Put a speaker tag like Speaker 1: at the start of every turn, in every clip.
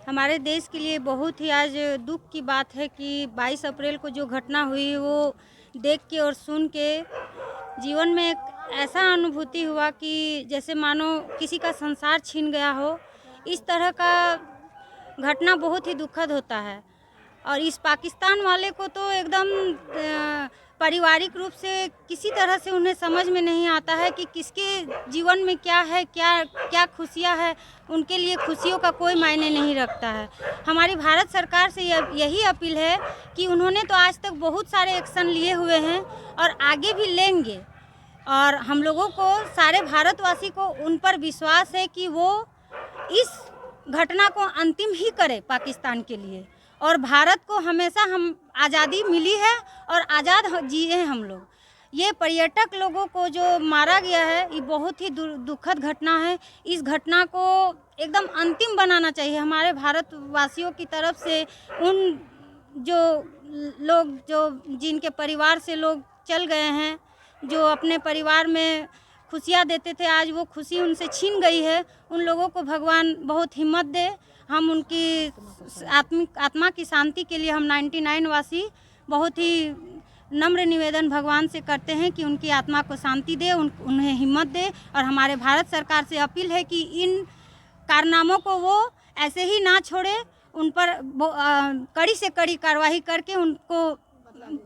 Speaker 1: हमारे देश के लिए बहुत ही आज दुख की बात है कि 22 अप्रैल को जो घटना हुई वो देख के और सुन के जीवन में एक ऐसा अनुभूति हुआ कि जैसे मानो किसी का संसार छीन गया हो। इस तरह का घटना बहुत ही दुखद होता है और इस पाकिस्तान वाले को तो एकदम पारिवारिक रूप से किसी तरह से उन्हें समझ में नहीं आता है कि किसके जीवन में क्या है, क्या क्या खुशियाँ है। उनके लिए खुशियों का कोई मायने नहीं रखता है। हमारी भारत सरकार से यही अपील है कि उन्होंने तो आज तक बहुत सारे एक्शन लिए हुए हैं और आगे भी लेंगे और हम लोगों को, सारे भारतवासी को उन पर विश्वास है कि वो इस घटना को अंतिम ही करे पाकिस्तान के लिए। और भारत को हमेशा हम आज़ादी मिली है और आज़ाद जिए हम लोग। ये पर्यटक लोगों को जो मारा गया है ये बहुत ही दुखद घटना है। इस घटना को एकदम अंतिम बनाना चाहिए हमारे भारतवासियों की तरफ से। उन जो लोग जो जिनके परिवार से लोग चल गए हैं, जो अपने परिवार में खुशियाँ देते थे, आज वो खुशी उनसे छीन गई है। उन लोगों को भगवान बहुत हिम्मत दे। हम उनकी आत्मा की शांति के लिए हम 99 वासी बहुत ही नम्र निवेदन भगवान से करते हैं कि उनकी आत्मा को शांति दे, उन्हें हिम्मत दे। और हमारे भारत सरकार से अपील है कि इन कारनामों को वो ऐसे ही ना छोड़े, उन पर कड़ी से कड़ी कार्रवाई करके उनको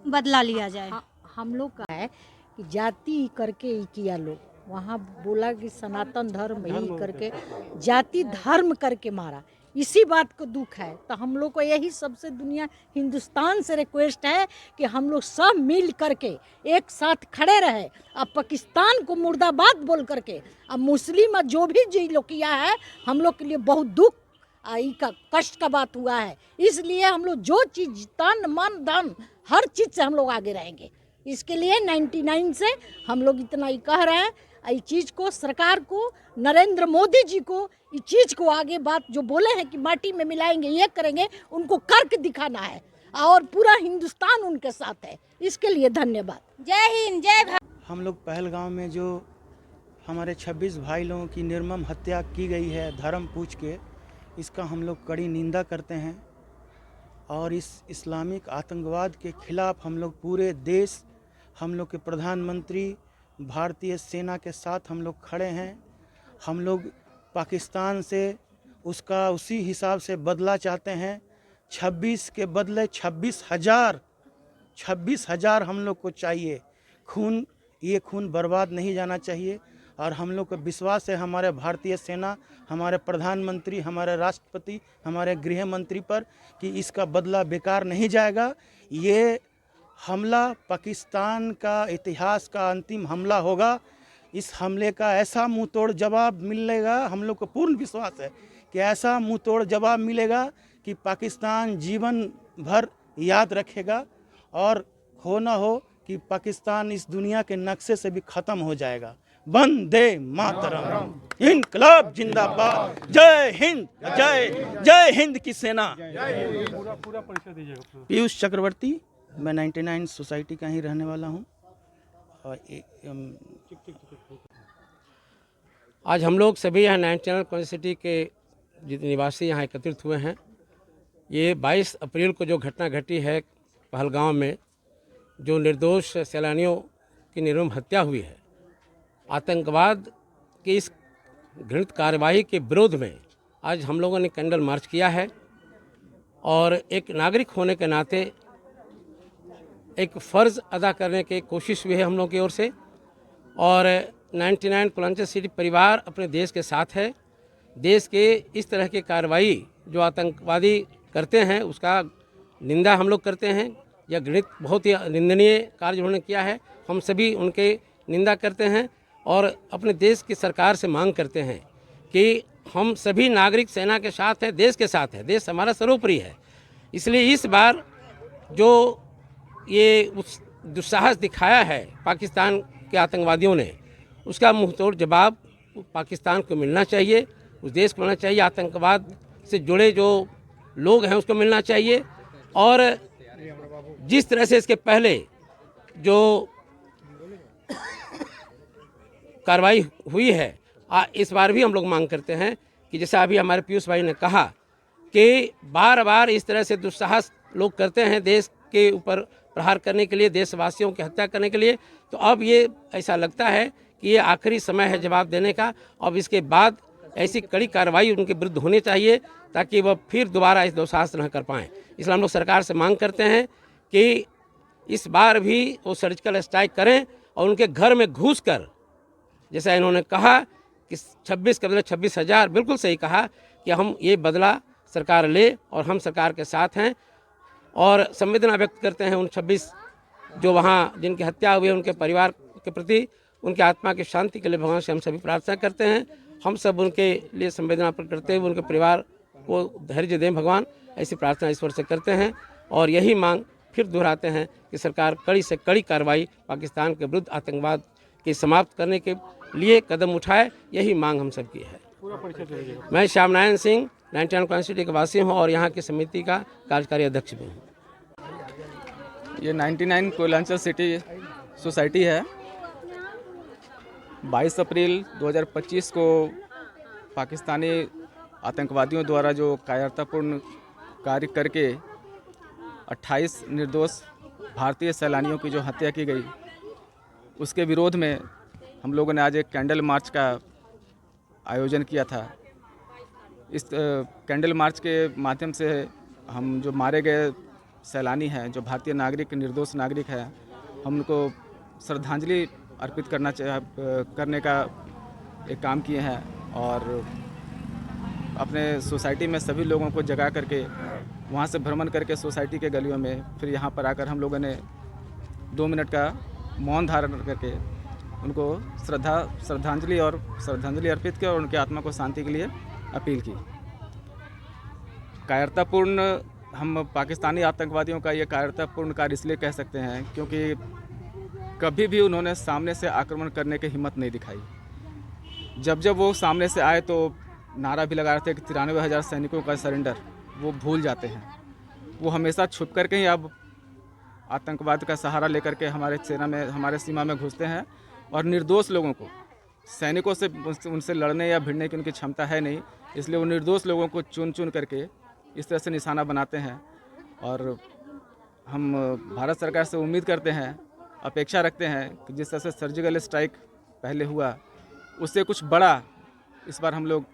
Speaker 1: बदला लिया जाए।
Speaker 2: हम लोग का है कि जाति करके ही किया लोग, वहाँ बोला कि सनातन धर्म ही करके जाति धर्म करके मारा। इसी बात को दुख है। तो हम लोग को यही सबसे दुनिया हिंदुस्तान से रिक्वेस्ट है कि हम लोग सब मिल करके एक साथ खड़े रहे। अब पाकिस्तान को मुर्दाबाद बोल करके, अब मुस्लिम जो भी जी लोग किया है, हम लोग के लिए बहुत दुख का कष्ट का बात हुआ है। इसलिए हम लोग जो चीज़ तन मन धन हर चीज़ से हम लोग आगे रहेंगे। इसके लिए 99 से हम लोग इतना ही कह रहे हैं। इस चीज़ को सरकार को, नरेंद्र मोदी जी को इस चीज़ को आगे बात जो बोले हैं कि माटी में मिलाएंगे, ये करेंगे, उनको करके दिखाना है और पूरा हिंदुस्तान उनके साथ है। इसके लिए धन्यवाद।
Speaker 1: जय हिंद, जय भारत।
Speaker 3: हम लोग पहलगाम में जो हमारे 26 भाई लोगों की निर्मम हत्या की गई है धर्म पूछ के, इसका हम लोग कड़ी निंदा करते हैं और इस इस्लामिक आतंकवाद के खिलाफ हम लोग पूरे देश, हम लोग के प्रधानमंत्री, भारतीय सेना के साथ हम लोग खड़े हैं। हम लोग पाकिस्तान से उसका उसी हिसाब से बदला चाहते हैं। 26 के बदले 26,000 हम लोग को चाहिए। ये खून बर्बाद नहीं जाना चाहिए और हम लोग को विश्वास है हमारे भारतीय सेना, हमारे प्रधानमंत्री, हमारे राष्ट्रपति, हमारे गृह मंत्री पर कि इसका बदला बेकार नहीं जाएगा। ये हमला पाकिस्तान का इतिहास का अंतिम हमला होगा। इस हमले का ऐसा मुंह तोड़ जवाब मिलेगा, हम लोग को पूर्ण विश्वास है कि ऐसा मुंह तोड़ जवाब मिलेगा कि पाकिस्तान जीवन भर याद रखेगा और हो ना हो कि पाकिस्तान इस दुनिया के नक्शे से भी ख़त्म हो जाएगा। वंदे मातरम, इनकलाब जिंदाबाद, जय हिंद, जय हिंद की सेना। पीयूष चक्रवर्ती, मैं 99 सोसाइटी का ही रहने वाला हूँ। और
Speaker 4: आज हम लोग सभी यहाँ 99 कॉन्स्टिट्यूंसी के जितने निवासी यहाँ एकत्रित हुए हैं, ये 22 अप्रैल को जो घटना घटी है पहलगाम में, जो निर्दोष सैलानियों की निर्मम हत्या हुई है, आतंकवाद की इस घृणित कार्यवाही के विरोध में आज हम लोगों ने कैंडल मार्च किया है। और एक नागरिक होने के नाते एक फ़र्ज़ अदा करने की कोशिश भी है हम लोगों की ओर से। और 99 कॉन्स्टिट्यूंसी परिवार अपने देश के साथ है। देश के इस तरह की कार्रवाई जो आतंकवादी करते हैं उसका निंदा हम लोग करते हैं। यह घृणित बहुत ही निंदनीय कार्य उन्होंने किया है। हम सभी उनके निंदा करते हैं और अपने देश की सरकार से मांग करते हैं कि हम सभी नागरिक सेना के साथ हैं, देश के साथ है। देश हमारा सर्वोपरि है। इसलिए इस बार जो ये उस दुस्साहस दिखाया है पाकिस्तान के आतंकवादियों ने, उसका मुंहतोड़ जवाब पाकिस्तान को मिलना चाहिए, उस देश को मिलना चाहिए। आतंकवाद से जुड़े जो लोग हैं उसको मिलना चाहिए। और जिस तरह से इसके पहले जो कार्रवाई हुई है, इस बार भी हम लोग मांग करते हैं कि जैसा अभी हमारे पीयूष भाई ने कहा कि बार बार इस तरह से दुस्साहस लोग करते हैं देश के ऊपर प्रहार करने के लिए, देशवासियों की हत्या करने के लिए। तो अब ये ऐसा लगता है कि ये आखिरी समय है जवाब देने का। अब इसके बाद ऐसी कड़ी कार्रवाई उनके विरुद्ध होनी चाहिए ताकि वह फिर दोबारा इस दुस्साहस न कर पाएँ। इसलिए हम लोग सरकार से मांग करते हैं कि इस बार भी वो सर्जिकल स्ट्राइक करें और उनके घर में घुस कर, जैसा इन्होंने कहा कि 26 के बदले 26,000, बिल्कुल सही कहा कि हम ये बदला सरकार ले और हम सरकार के साथ हैं और संवेदना व्यक्त करते हैं उन 26 जो वहाँ जिनकी हत्या हुई है उनके परिवार के प्रति, उनकी आत्मा की शांति के लिए भगवान से हम सभी प्रार्थना करते हैं। हम सब उनके लिए संवेदना प्रकट करते हुए उनके परिवार को धैर्य दें भगवान, ऐसी प्रार्थना ईश्वर से करते हैं। और यही मांग फिर दोहराते हैं कि सरकार कड़ी से कड़ी कार्रवाई पाकिस्तान के विरुद्ध आतंकवाद की समाप्त करने के लिए कदम उठाए, यही मांग हम सब की है। मैं श्याम नारायण सिंह 99 कॉन्स्टिट्यूंसी के वासी हूँ और यहाँ की समिति का कार्यकारी अध्यक्ष भी हूँ।
Speaker 5: ये 99 कोयलांचल सिटी सोसाइटी है। 22 अप्रैल 2025 को पाकिस्तानी आतंकवादियों द्वारा जो कायरतापूर्ण कार्य करके 28 निर्दोष भारतीय सैलानियों की जो हत्या की गई, उसके विरोध में हम लोगों ने आज एक कैंडल मार्च का आयोजन किया था। इस कैंडल मार्च के माध्यम से हम जो मारे गए सैलानी हैं, जो भारतीय नागरिक निर्दोष नागरिक हैं, हम उनको श्रद्धांजलि अर्पित करने का एक काम किए हैं और अपने सोसाइटी में सभी लोगों को जगा करके वहाँ से भ्रमण करके सोसाइटी के गलियों में फिर यहाँ पर आकर हम लोगों ने 2 मिनट का मौन धारण करके उनको श्रद्धांजलि अर्पित की और उनकी आत्मा को शांति के लिए अपील की। कायरतापूर्ण, हम पाकिस्तानी आतंकवादियों का ये कायरतापूर्ण कार्य इसलिए कह सकते हैं क्योंकि कभी भी उन्होंने सामने से आक्रमण करने की हिम्मत नहीं दिखाई। जब जब वो सामने से आए तो नारा भी लगा रहे थे कि 93,000 सैनिकों का सरेंडर, वो भूल जाते हैं। वो हमेशा छुप करके ही अब आतंकवाद का सहारा लेकर के हमारे सीमा में घुसते हैं और निर्दोष लोगों को, सैनिकों से उनसे लड़ने या भिड़ने की उनकी क्षमता है नहीं, इसलिए वो निर्दोष लोगों को चुन चुन करके इस तरह से निशाना बनाते हैं। और हम भारत सरकार से उम्मीद करते हैं, अपेक्षा रखते हैं कि जिस तरह से सर्जिकल स्ट्राइक पहले हुआ उससे कुछ बड़ा इस बार हम लोग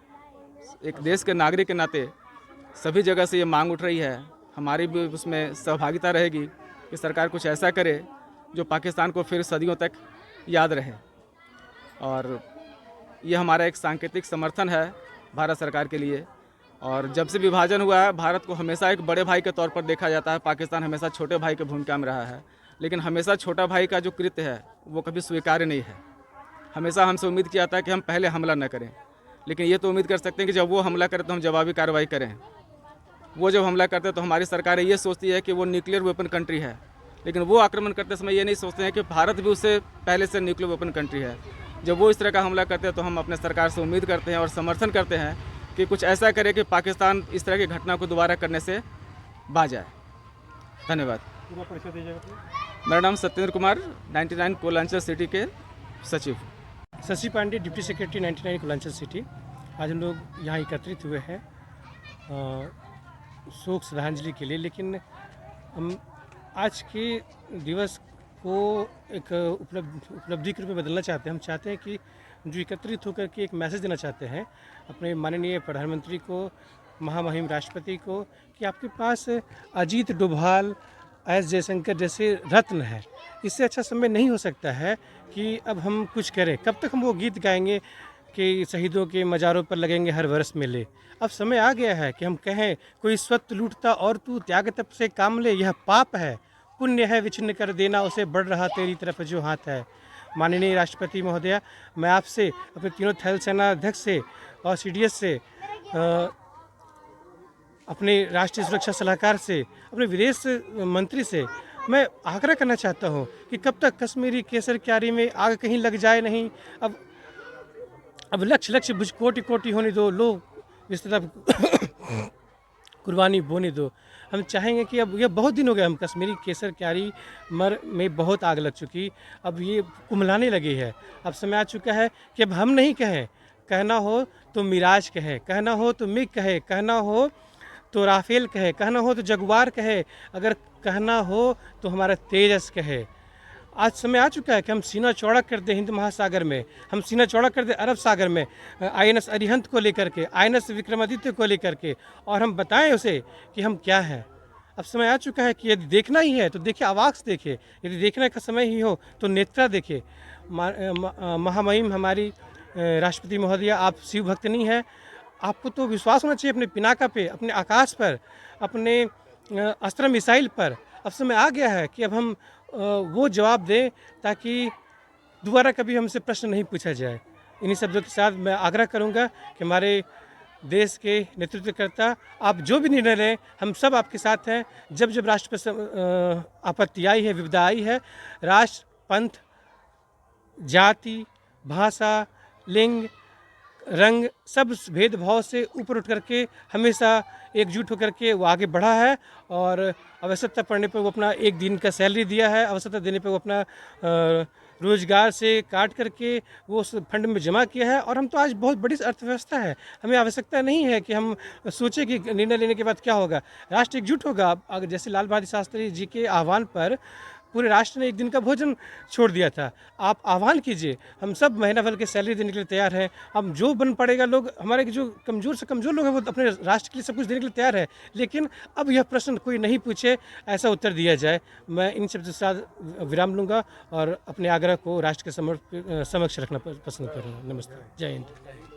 Speaker 5: एक देश के नागरिक के नाते सभी जगह से ये मांग उठ रही है, हमारी भी उसमें सहभागिता रहेगी कि सरकार कुछ ऐसा करे जो पाकिस्तान को फिर सदियों तक याद रहे। और ये हमारा एक सांकेतिक समर्थन है भारत सरकार के लिए। और जब से विभाजन हुआ है, भारत को हमेशा एक बड़े भाई के तौर पर देखा जाता है, पाकिस्तान हमेशा छोटे भाई की भूमिका में रहा है, लेकिन हमेशा छोटा भाई का जो कृत्य है वो कभी स्वीकार्य नहीं है। हमेशा हमसे उम्मीद किया था कि हम पहले हमला न करें, लेकिन ये तो उम्मीद कर सकते हैं कि जब वो हमला करें तो हम जवाबी कार्रवाई करें। वो जब हमला करते हैं तो हमारी सरकार ये सोचती है कि वो न्यूक्लियर वेपन कंट्री है, लेकिन वो आक्रमण करते समय ये नहीं सोचते हैं कि भारत भी उससे पहले से न्यूक्लियर वेपन कंट्री है। जब वो इस तरह का हमला करते हैं तो हम अपने सरकार से उम्मीद करते हैं और समर्थन करते हैं कि कुछ ऐसा करे कि पाकिस्तान इस तरह की घटना को दोबारा करने से बाज जाए। धन्यवाद। मेरा नाम सत्येंद्र कुमार, 99 कोयलांचल सिटी के सचिव।
Speaker 6: Shashi Pandey, deputy secretary 99 Koylanchal city. आज हम लोग यहाँ एकत्रित हुए हैं शोक श्रद्धांजलि के लिए, लेकिन हम आज के दिवस को एक उपलब्धि के रूप में बदलना चाहते हैं। हम चाहते हैं कि जो एकत्रित होकर के एक मैसेज देना चाहते हैं अपने माननीय प्रधानमंत्री को, महामहिम राष्ट्रपति को, कि आपके पास अजीत डोभाल, एस जयशंकर जैसे रत्न है। इससे अच्छा समय नहीं हो सकता है कि अब हम कुछ करें। कब तक हम वो गीत गाएंगे कि शहीदों के मज़ारों पर लगेंगे हर वर्ष मेले। अब समय आ गया है कि हम कहें, कोई स्वत्व लूटता और तू त्याग तप से काम ले, यह पाप है, पुण्य है विच्छिन्न कर देना उसे, बढ़ रहा तेरी तरफ जो हाथ है। माननीय राष्ट्रपति महोदया, मैं आपसे, अपने तीनों थल सेना अध्यक्ष से और CDS से, अपने राष्ट्रीय सुरक्षा सलाहकार से, अपने विदेश मंत्री से मैं आग्रह करना चाहता हूं कि कब तक कश्मीरी केसर क्यारी में आग कहीं लग जाए नहीं। अब लक्ष्य भुज कोटि कोटि होने दो, लो विस्तृत कुर्बानी बोने दो। हम चाहेंगे कि अब ये बहुत दिन हो गए, हम कश्मीरी केसर क्यारी में बहुत आग लग चुकी, अब ये कुम्हलाने लगी है। अब समय आ चुका है कि अब हम नहीं कहें, कहना हो तो मिराज कहे, कहना हो तो मिग कहे, कहना हो तो राफेल कहे, कहना हो तो जगुआर कहे, अगर कहना हो तो हमारा तेजस कहे। आज समय आ चुका है कि हम सीना चौड़ा कर दें हिंद महासागर में, हम सीना चौड़ा कर दें अरब सागर में, आईएनएस अरिहंत को लेकर के, आईएनएस विक्रमादित्य को लेकर के, और हम बताएं उसे कि हम क्या हैं। अब समय आ चुका है कि यदि देखना ही है तो देखिए, आवाज़ से देखिए, यदि देखने का समय ही हो तो नेत्रा देखिए। महामहिम हमारी राष्ट्रपति महोदया, आप शिव भक्त नहीं है, आपको तो विश्वास होना चाहिए अपने पिनाका पे, अपने आकाश पर, अपने अस्त्र मिसाइल पर। अब समय आ गया है कि अब हम वो जवाब दें ताकि दोबारा कभी हमसे प्रश्न नहीं पूछा जाए। इन्हीं शब्दों के साथ मैं आग्रह करूंगा कि हमारे देश के नेतृत्वकर्ता, आप जो भी निर्णय लें, हम सब आपके साथ हैं। जब जब राष्ट्र पर आपत्ति आई है, विपदा आई है, राष्ट्र, पंथ, जाति, भाषा, लिंग, रंग, सब भेदभाव से ऊपर उठ करके हमेशा एकजुट होकर के वो आगे बढ़ा है, और आवश्यकता पड़ने पर वो अपना एक दिन का सैलरी दिया है, आवश्यकता देने पर वो अपना रोजगार से काट करके वो उस फंड में जमा किया है। और हम तो आज बहुत बड़ी अर्थव्यवस्था है, हमें आवश्यकता नहीं है कि हम सोचें कि निर्णय लेने के बाद क्या होगा। राष्ट्र एकजुट होगा। अगर जैसे लाल बहादुर शास्त्री जी के आह्वान पर पूरे राष्ट्र ने एक दिन का भोजन छोड़ दिया था, आप आह्वान कीजिए, हम सब महीना भर के सैलरी देने के लिए तैयार हैं। हम जो बन पड़ेगा, लोग हमारे जो कमज़ोर से कमज़ोर लोग हैं वो अपने राष्ट्र के लिए सब कुछ देने के लिए तैयार है, लेकिन अब यह प्रश्न कोई नहीं पूछे, ऐसा उत्तर दिया जाए। मैं इन शब्दों के साथ विराम लूँगा और अपने आग्रह को राष्ट्र के समक्ष रखना पसंद करूँगा। नमस्ते, जय हिंद।